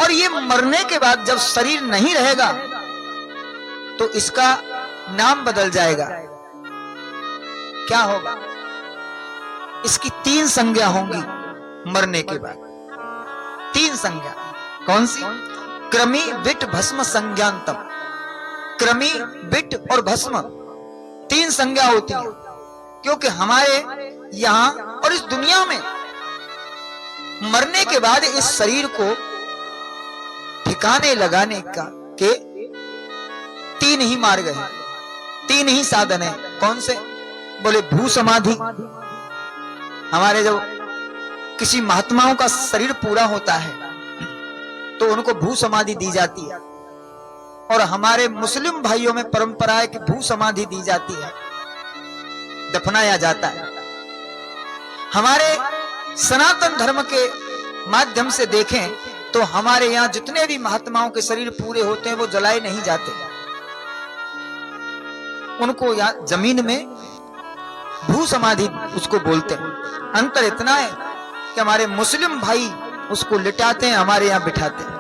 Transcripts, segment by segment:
और ये मरने के बाद जब शरीर नहीं रहेगा तो इसका नाम बदल जाएगा। क्या होगा? इसकी 3 संज्ञा होंगी मरने के बाद। 3 संज्ञा। कौन सी? क्रमी, विट, भस्म, संज्ञान्तम। क्रमी, विट और भस्म 3 संज्ञा होती है, क्योंकि हमारे यहां और इस दुनिया में मरने के बाद इस शरीर को ठिकाने लगाने का के 3 ही मार्ग हैं, 3 ही साधन हैं। कौन से? बोले भू समाधि। हमारे जब किसी महात्माओं का शरीर पूरा होता है तो उनको भू समाधि दी जाती है, और हमारे मुस्लिम भाइयों में परंपरा है कि भू समाधि दी जाती है, दफनाया जाता है। हमारे सनातन धर्म के माध्यम से देखें तो हमारे यहां जितने भी महात्माओं के शरीर पूरे होते हैं वो जलाए नहीं जाते, उनको यहां जमीन में भू समाधि उसको बोलते हैं। अंतर इतना है कि हमारे मुस्लिम भाई उसको लिटाते हैं, हमारे यहां बिठाते हैं।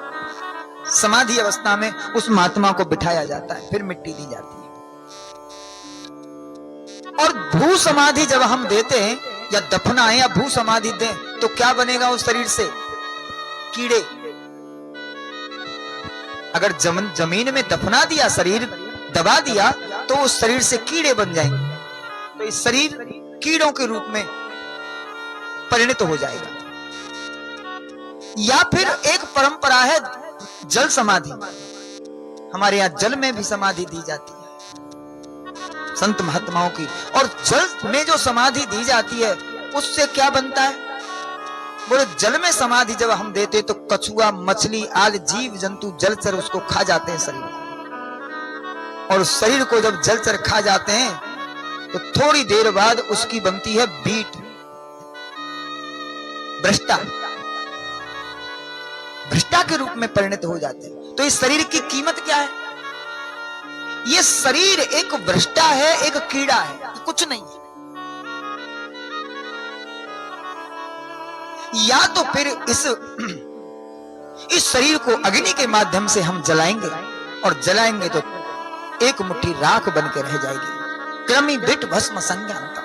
समाधि अवस्था में उस महात्मा को बिठाया जाता है, फिर मिट्टी दी जाती है। और भू समाधि जब हम देते हैं या दफनाएं या भू समाधि दें तो क्या बनेगा उस शरीर से? कीड़े। अगर जमीन में दफना दिया, शरीर दबा दिया, तो उस शरीर से कीड़े बन जाएंगे, तो इस शरीर कीड़ों के रूप में परिणत हो जाएगा। या फिर एक परंपरा है जल समाधि। हमारे यहां जल में भी समाधि दी जाती है संत महात्माओं की, और जल में जो समाधि दी जाती है उससे क्या बनता है? बोले जल में समाधि जब हम देते तो कछुआ, मछली आदि जीव जंतु जलचर उसको खा जाते हैं शरीर, और शरीर को जब जलचर खा जाते हैं तो थोड़ी देर बाद उसकी बनती है बीट, भ्रष्टा, भ्रष्टा के रूप में परिणत हो जाते हैं। तो इस शरीर की कीमत क्या है? ये शरीर एक भ्रष्टा है, एक कीड़ा है, कुछ नहीं है। या तो फिर इस शरीर को अग्नि के माध्यम से हम जलाएंगे, और जलाएंगे तो एक मुट्ठी राख बन के रह जाएगी। क्रमी, विट, भस्म, संज्ञान्तम।